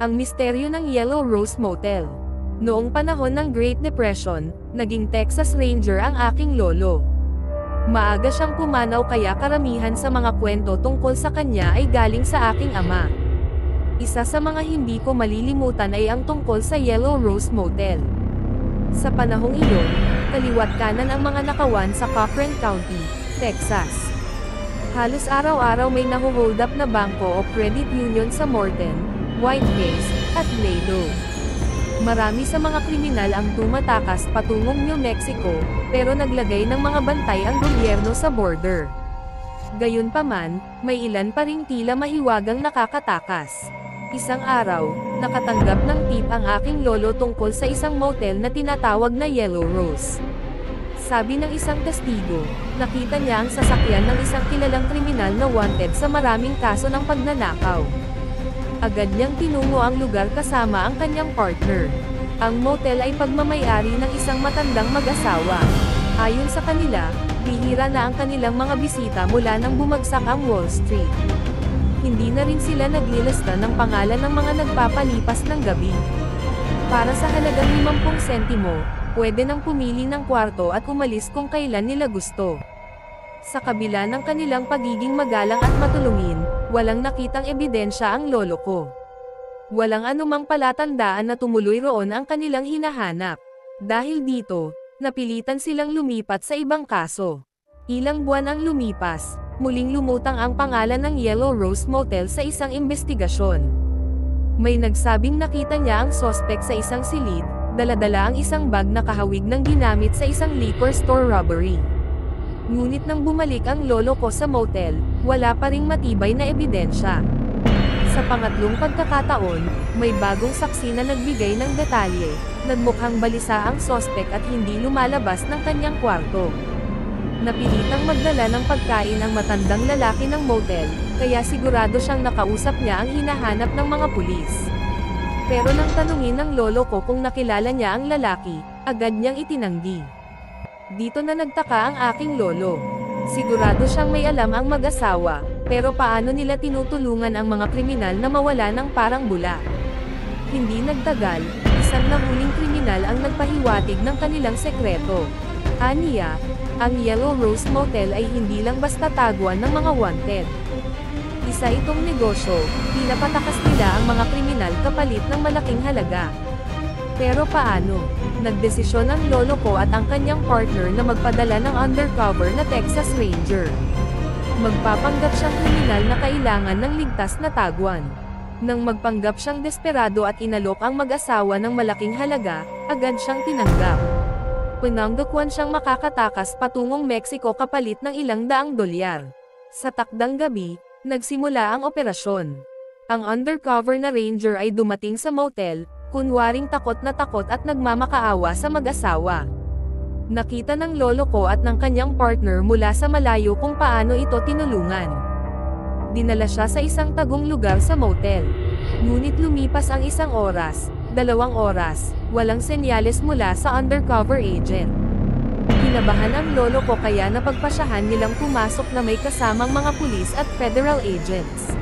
Ang misteryo ng Yellow Rose Motel. Noong panahon ng Great Depression, naging Texas Ranger ang aking lolo. Maaga siyang pumanaw kaya karamihan sa mga kwento tungkol sa kanya ay galing sa aking ama. Isa sa mga hindi ko malilimutan ay ang tungkol sa Yellow Rose Motel. Sa panahong iyon, kaliwat kanan ang mga nakawan sa Cochran County, Texas. Halos araw-araw may nahuhold up na bangko o credit union sa Morton, Whiteface, at Laredo. Marami sa mga kriminal ang tumatakas patungong New Mexico, pero naglagay ng mga bantay ang gobyerno sa border. Gayunpaman, may ilan pa ring tila mahiwagang nakakatakas. Isang araw, nakatanggap ng tip ang aking lolo tungkol sa isang motel na tinatawag na Yellow Rose. Sabi ng isang testigo, nakita niya ang sasakyan ng isang kilalang kriminal na wanted sa maraming kaso ng pagnanakaw. Agad niyang tinungo ang lugar kasama ang kanyang partner. Ang motel ay pagmamay-ari ng isang matandang mag-asawa. Ayon sa kanila, bihira na ang kanilang mga bisita mula nang bumagsak ang Wall Street. Hindi na rin sila naglilista ng pangalan ng mga nagpapalipas ng gabi. Para sa halagang 50 sentimo, pwede nang pumili ng kwarto at umalis kung kailan nila gusto. Sa kabila ng kanilang pagiging magalang at matulungin, walang nakitang ebidensya ang lolo ko. Walang anumang palatandaan na tumuloy roon ang kanilang hinahanap. Dahil dito, napilitan silang lumipat sa ibang kaso. Ilang buwan ang lumipas, muling lumutang ang pangalan ng Yellow Rose Motel sa isang investigasyon. May nagsabing nakita niya ang sospek sa isang silid, dala-dala ang isang bag na kahawig ng ginamit sa isang liquor store robbery. Ngunit nang bumalik ang lolo ko sa motel, wala pa ring matibay na ebidensya. Sa pangatlong pagkakataon, may bagong saksi na nagbigay ng detalye, nagmukhang balisa ang sospek at hindi lumalabas ng kanyang kwarto. Napilitang magdala ng pagkain ang matandang lalaki ng motel, kaya sigurado siyang nakausap niya ang hinahanap ng mga pulis. Pero nang tanungin ng lolo ko kung nakilala niya ang lalaki, agad niyang itinanggi. Dito na nagtaka ang aking lolo. Sigurado siyang may alam ang mag-asawa, pero paano nila tinutulungan ang mga kriminal na mawala ng parang bula? Hindi nagtagal, isang nahuling kriminal ang nagpahiwatig ng kanilang sekreto. Aniya, ang Yellow Rose Motel ay hindi lang basta taguan ng mga wanted. Isa itong negosyo, pinapatakas nila ang mga kriminal kapalit ng malaking halaga. Pero paano? Nagdesisyon ang lolo ko at ang kanyang partner na magpadala ng undercover na Texas Ranger. Magpapanggap siyang kriminal na kailangan ng ligtas na taguan. Nang magpanggap siyang desperado at inalok ang mag-asawa ng malaking halaga, agad siyang tinanggap. Pinanggakuan siyang makakatakas patungong Mexico kapalit ng ilang daang dolyar. Sa takdang gabi, nagsimula ang operasyon. Ang undercover na ranger ay dumating sa motel, kunwaring takot at nagmamakaawa sa mag-asawa. Nakita ng lolo ko at ng kanyang partner mula sa malayo kung paano ito tinulungan. Dinala siya sa isang tagong lugar sa motel. Ngunit lumipas ang 1 oras, 2 oras, walang senyales mula sa undercover agent. Kinabahan ang lolo ko kaya napagpasyahan nilang pumasok na may kasamang mga pulis at federal agents.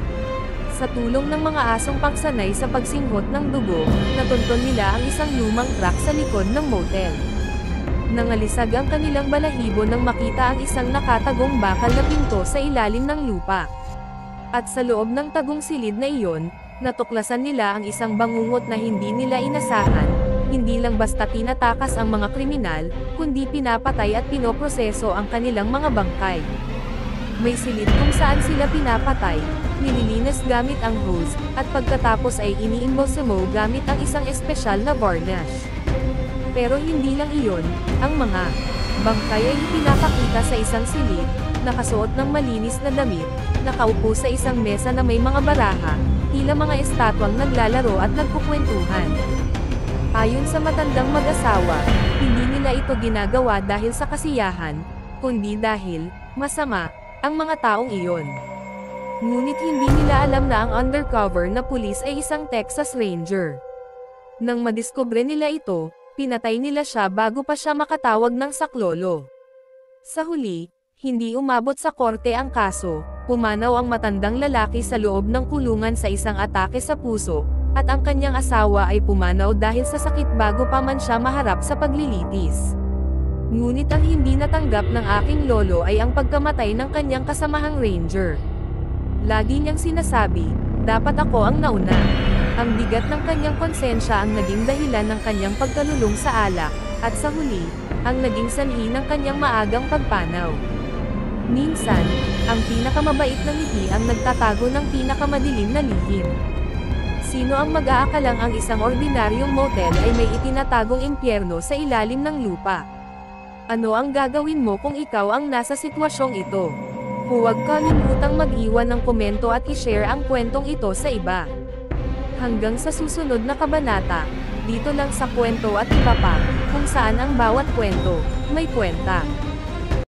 Sa tulong ng mga asong pangsanay sa pagsinghot ng dugo, natunton nila ang isang lumang truck sa likod ng motel. Nangalisag ang kanilang balahibo nang makita ang isang nakatagong bakal na pinto sa ilalim ng lupa. At sa loob ng tagong silid na iyon, natuklasan nila ang isang bangungot na hindi nila inasahan. Hindi lang basta tinatakas ang mga kriminal, kundi pinapatay at pinoproseso ang kanilang mga bangkay. May silid kung saan sila pinapatay, nililinis gamit ang hose, at pagkatapos ay iniimbosemo gamit ang isang espesyal na varnish. Pero hindi lang iyon, ang mga bangkay ay pinapakita sa isang silid, nakasuot ng malinis na damit, nakaupo sa isang mesa na may mga baraha, tila mga estatwang naglalaro at nagkukwentuhan. Ayon sa matandang mag-asawa, hindi nila ito ginagawa dahil sa kasiyahan, kundi dahil masama ang mga taong iyon. Ngunit hindi nila alam na ang undercover na pulis ay isang Texas Ranger. Nang madiskubre nila ito, pinatay nila siya bago pa siya makatawag ng saklolo. Sa huli, hindi umabot sa korte ang kaso, pumanaw ang matandang lalaki sa loob ng kulungan sa isang atake sa puso, at ang kanyang asawa ay pumanaw dahil sa sakit bago pa man siya maharap sa paglilitis. Ngunit ang hindi natanggap ng aking lolo ay ang pagkamatay ng kanyang kasamahang ranger. Lagi niyang sinasabi, dapat ako ang nauna. Ang bigat ng kanyang konsensya ang naging dahilan ng kanyang pagkalulong sa alak, at sa huli, ang naging sanhi ng kanyang maagang pagpanaw. Minsan, ang pinakamabait na ngiti ang nagtatago ng pinakamadilim na lihim. Sino ang mag-aakalang ang isang ordinaryong motel ay may itinatagong impyerno sa ilalim ng lupa? Ano ang gagawin mo kung ikaw ang nasa sitwasyong ito? Huwag kalimutang mag-iwan ng komento at i-share ang kwentong ito sa iba. Hanggang sa susunod na kabanata, dito lang sa Kwento at Iba Pa, kung saan ang bawat kwento, may kwenta.